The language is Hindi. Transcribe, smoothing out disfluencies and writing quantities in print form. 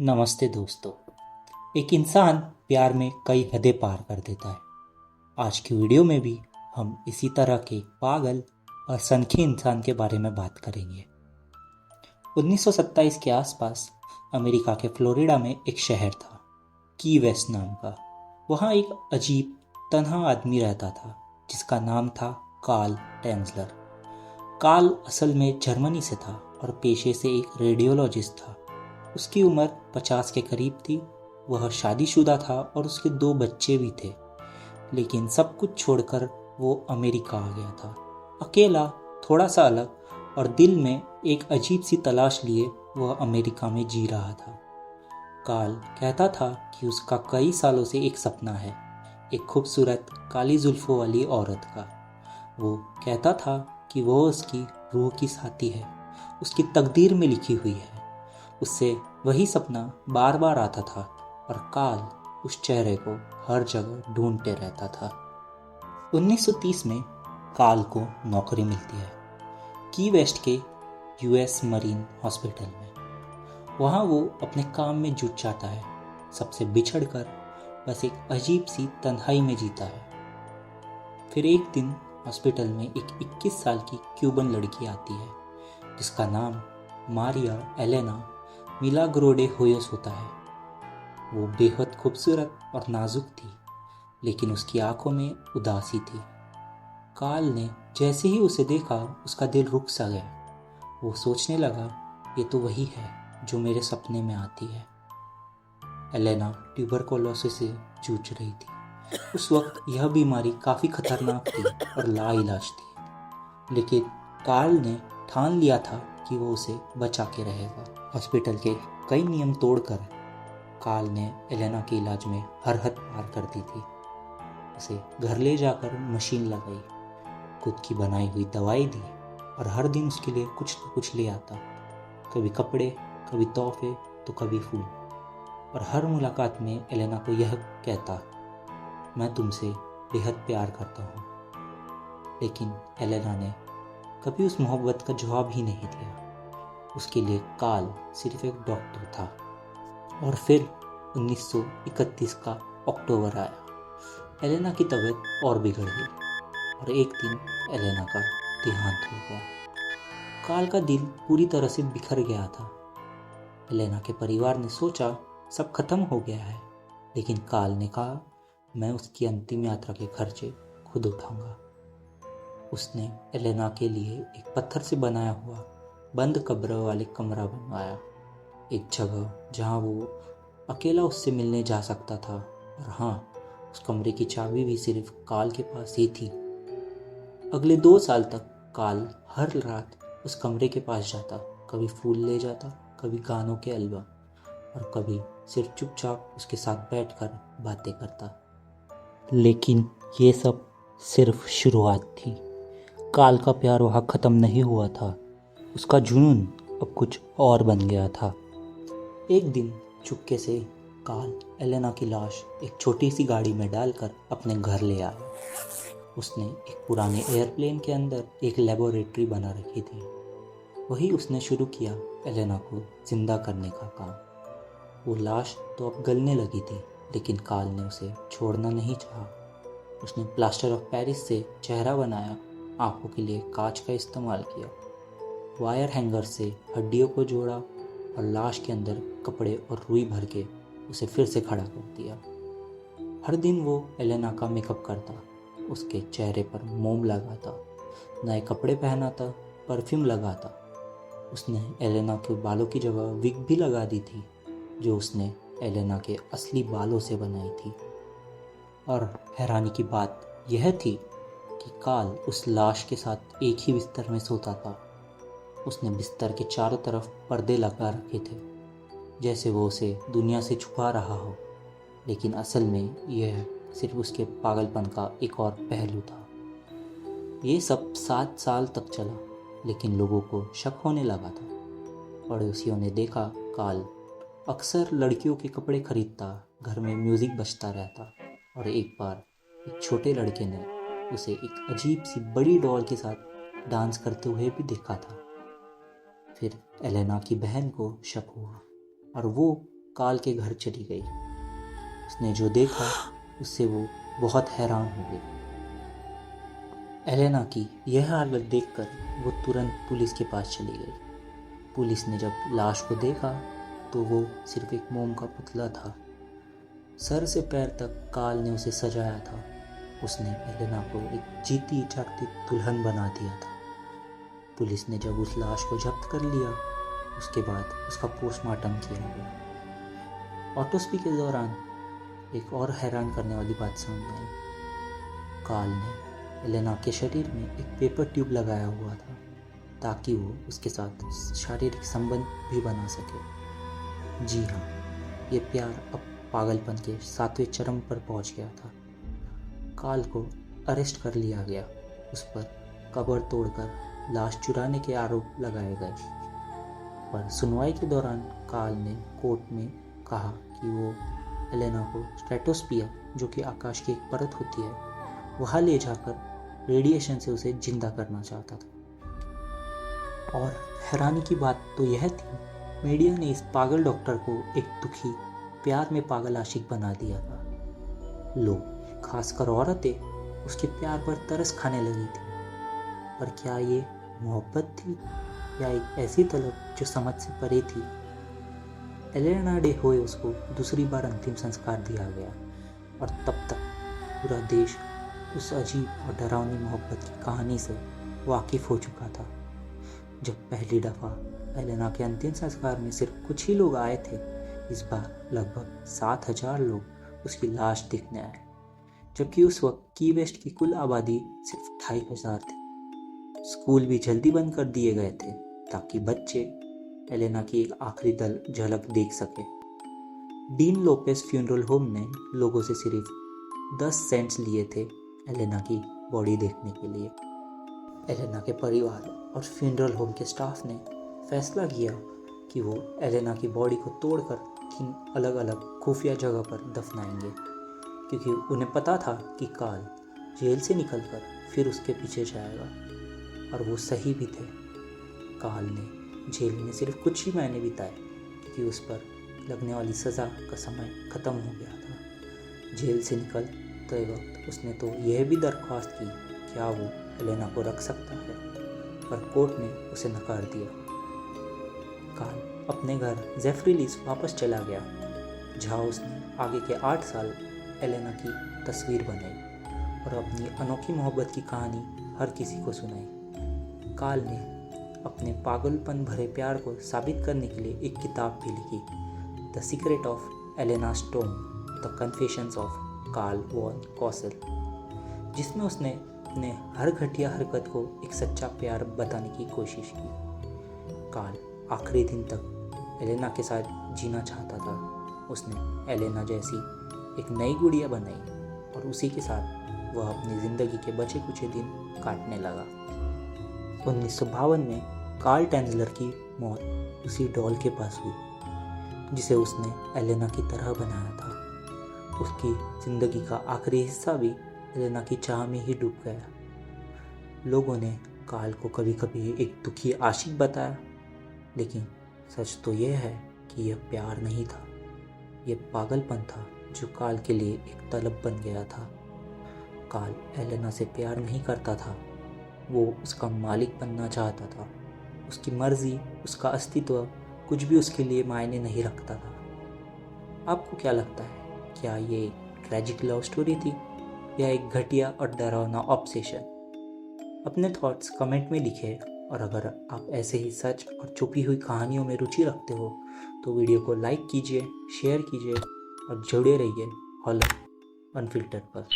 नमस्ते दोस्तों। एक इंसान प्यार में कई हदें पार कर देता है। आज की वीडियो में भी हम इसी तरह के पागल और सनखी इंसान के बारे में बात करेंगे। 1927 के आसपास अमेरिका के फ्लोरिडा में एक शहर था, की वेस्ट नाम का। वहाँ एक अजीब तन्हा आदमी रहता था जिसका नाम था कार्ल टेंजलर। कार्ल असल में जर्मनी से था और पेशे से एक रेडियोलॉजिस्ट था। उसकी उम्र 50 के करीब थी। वह शादीशुदा था और उसके 2 बच्चे भी थे, लेकिन सब कुछ छोड़कर वो अमेरिका आ गया था। अकेला, थोड़ा सा अलग और दिल में एक अजीब सी तलाश लिए वह अमेरिका में जी रहा था। कार्ल कहता था कि उसका कई सालों से एक सपना है, एक खूबसूरत काली जुल्फों वाली औरत का। वो कहता था कि वो उसकी रूह की साथी है, उसकी तकदीर में लिखी हुई है। उससे वही सपना बार बार आता था और कार्ल उस चेहरे को हर जगह ढूंढते रहता था। 1930 में कार्ल को नौकरी मिलती है की वेस्ट के यूएस मरीन हॉस्पिटल में। वहाँ वो अपने काम में जुट जाता है, सबसे बिछड़कर बस एक अजीब सी तन्हाई में जीता है। फिर एक दिन हॉस्पिटल में एक 21 साल की क्यूबन लड़की आती है जिसका नाम मारिया एलेना मिलाग्रोडे होयस होता है। वो बेहद खूबसूरत और नाजुक थी, लेकिन उसकी आंखों में उदासी थी। कार्ल ने जैसे ही उसे देखा उसका दिल रुक सा गया। वो सोचने लगा, ये तो वही है जो मेरे सपने में आती है। एलेना ट्यूबरकुलोसिस से जूझ रही थी। उस वक्त यह बीमारी काफ़ी खतरनाक थी और लाइलाज थी, लेकिन कार्ल ने ठान लिया था कि वो उसे बचा के रहेगा। हॉस्पिटल के कई नियम तोड़कर कार्ल ने एलेना के इलाज में हर हद पार कर दी थी। उसे घर ले जाकर मशीन लगाई, खुद की बनाई हुई दवाई दी और हर दिन उसके लिए कुछ न कुछ ले आता। कभी कपड़े, कभी तोहफे, तो कभी फूल। और हर मुलाकात में एलेना को यह कहता, मैं तुमसे बेहद प्यार करता हूँ। लेकिन एलेना ने कभी उस मोहब्बत का जवाब ही नहीं दिया। उसके लिए कार्ल सिर्फ एक डॉक्टर था। और फिर 1931 का अक्टूबर आया। एलेना की तबीयत और बिगड़ गई और एक दिन एलेना का देहांत हो गया। कार्ल का दिल पूरी तरह से बिखर गया था। एलेना के परिवार ने सोचा सब खत्म हो गया है, लेकिन कार्ल ने कहा, मैं उसकी अंतिम यात्रा के खर्चे खुद उठाऊंगा। उसने एलेना के लिए एक पत्थर से बनाया हुआ बंद कब्र वाले कमरा बनवाया, एक जगह जहां वो अकेला उससे मिलने जा सकता था। और हाँ, उस कमरे की चाबी भी सिर्फ कार्ल के पास ही थी। अगले 2 साल तक कार्ल हर रात उस कमरे के पास जाता, कभी फूल ले जाता, कभी गानों के एल्बम और कभी सिर्फ चुपचाप उसके साथ बैठकर बातें करता। लेकिन ये सब सिर्फ शुरुआत थी। कार्ल का प्यार वहाँ ख़त्म नहीं हुआ था। उसका जुनून अब कुछ और बन गया था। एक दिन चुपके से कार्ल एलेना की लाश एक छोटी सी गाड़ी में डालकर अपने घर ले आया। उसने एक पुराने एयरप्लेन के अंदर एक लेबोरेटरी बना रखी थी। वही उसने शुरू किया एलेना को जिंदा करने का काम। वो लाश तो अब गलने लगी थी, लेकिन कार्ल ने उसे छोड़ना नहीं चाहा। उसने प्लास्टर ऑफ पेरिस से चेहरा बनाया, आंखों के लिए कांच का इस्तेमाल किया, वायर हैंगर से हड्डियों को जोड़ा और लाश के अंदर कपड़े और रुई भर के उसे फिर से खड़ा कर दिया। हर दिन वो एलेना का मेकअप करता, उसके चेहरे पर मोम लगाता, नए कपड़े पहनाता, परफ्यूम लगाता। उसने एलेना के बालों की जगह विग भी लगा दी थी, जो उसने एलेना के असली बालों से बनाई थी। और हैरानी की बात यह थी कि कार्ल उस लाश के साथ एक ही बिस्तर में सोता था। उसने बिस्तर के चारों तरफ पर्दे लगा रखे थे, जैसे वो उसे दुनिया से छुपा रहा हो, लेकिन असल में यह सिर्फ उसके पागलपन का एक और पहलू था। ये सब 7 साल तक चला, लेकिन लोगों को शक होने लगा था। पड़ोसियों ने देखा कार्ल अक्सर लड़कियों के कपड़े खरीदता, घर में म्यूज़िक बजता रहता और एक बार एक छोटे लड़के ने उसे एक अजीब सी बड़ी डॉल के साथ डांस करते हुए भी देखा था। फिर एलेना की बहन को शक हुआ और वो काल के घर चली गई। उसने जो देखा उससे वो बहुत हैरान हो गई। एलेना की यह हालत देखकर वो तुरंत पुलिस के पास चली गई। पुलिस ने जब लाश को देखा तो वो सिर्फ एक मोम का पुतला था। सर से पैर तक काल ने उसे सजाया था। उसने एलेना को एक जीती जागती दुल्हन बना दिया था। पुलिस ने जब उस लाश को जब्त कर लिया उसके बाद उसका पोस्टमार्टम किया गया। ऑटोप्सी के दौरान एक और हैरान करने वाली बात सामने आई। काल ने एलेना के शरीर में एक पेपर ट्यूब लगाया हुआ था ताकि वो उसके साथ शारीरिक संबंध भी बना सके। जी हाँ, ये प्यार अब पागलपन के 7वें चरम पर पहुंच गया था। काल को अरेस्ट कर लिया गया। उस पर कब्र तोड़कर लाश चुराने के आरोप लगाए गए। पर सुनवाई के दौरान काल ने कोर्ट में कहा कि वो एलेना को स्ट्रेटोस्फियर, जो कि आकाश की एक परत होती है, वहाँ ले जाकर रेडिएशन से उसे जिंदा करना चाहता था। और हैरानी की बात तो यह थी, मीडिया ने इस पागल डॉक्टर को एक दुखी, प्यार में पागल आशिक बना दिया था। लोग, खासकर औरतें, उसके प्यार पर तरस खाने लगी थी। पर क्या ये मोहब्बत थी या एक ऐसी तलब जो समझ से परे थी? एलेना डे होयोस को दूसरी बार अंतिम संस्कार दिया गया और तब तक पूरा देश उस अजीब और डरावनी मोहब्बत की कहानी से वाकिफ हो चुका था। जब पहली दफ़ा एलेना के अंतिम संस्कार में सिर्फ कुछ ही लोग आए थे, इस बार लगभग 7,000 लोग उसकी लाश देखने आए, जबकि उस वक्त की वेस्ट की कुल आबादी सिर्फ 2,500 थे। स्कूल भी जल्दी बंद कर दिए गए थे ताकि बच्चे एलेना की एक आखिरी झलक देख सके। डीन लोपेस फ्यूनरल होम ने लोगों से सिर्फ 10 सेंट्स लिए थे एलेना की बॉडी देखने के लिए। एलेना के परिवार और फ्यूनरल होम के स्टाफ ने फैसला किया कि वो एलेना की बॉडी को तोड़कर 3 अलग अलग खुफिया जगह पर दफनाएंगे, क्योंकि उन्हें पता था कि काल जेल से निकलकर फिर उसके पीछे जाएगा। और वो सही भी थे। काल ने जेल में सिर्फ कुछ ही महीने बिताए क्योंकि उस पर लगने वाली सज़ा का समय ख़त्म हो गया था। जेल से निकलते वक्त उसने तो यह भी दरख्वास्त की क्या वो एलेना को रख सकता है, पर कोर्ट ने उसे नकार दिया। काल अपने घर जेफ्रीलीज वापस चला गया, जहाँ उसने आगे के 8 साल एलेना की तस्वीर बनाई और अपनी अनोखी मोहब्बत की कहानी हर किसी को सुनाई। काल ने अपने पागलपन भरे प्यार को साबित करने के लिए एक किताब भी लिखी, the secret of Elena Stone, the confessions of Karl von Cosel, जिसमें उसने अपने हर घटिया हरकत को एक सच्चा प्यार बताने की कोशिश की। काल आखिरी दिन तक एलेना के साथ जीना चाहता था। उसने एलेना जैसी एक नई गुड़िया बनाई और उसी के साथ वह अपनी ज़िंदगी के बचे कुछ दिन काटने लगा। 1952 में कार्ल टेंजलर की मौत उसी डॉल के पास हुई जिसे उसने एलेना की तरह बनाया था। उसकी ज़िंदगी का आखिरी हिस्सा भी एलेना की चाह में ही डूब गया। लोगों ने काल को कभी कभी एक दुखी आशिक बताया, लेकिन सच तो यह है कि यह प्यार नहीं था, यह पागलपन था जो काल के लिए एक तलब बन गया था। काल एलेना से प्यार नहीं करता था, वो उसका मालिक बनना चाहता था। उसकी मर्जी, उसका अस्तित्व कुछ भी उसके लिए मायने नहीं रखता था। आपको क्या लगता है, क्या ये ट्रैजिक लव स्टोरी थी या एक घटिया और डरावना ऑब्सेशन? अपने थॉट्स कमेंट में लिखें, और अगर आप ऐसे ही सच और छुपी हुई कहानियों में रुचि रखते हो तो वीडियो को लाइक कीजिए, शेयर कीजिए और जुड़े रहिए हॉलर अनफिल्टर पर।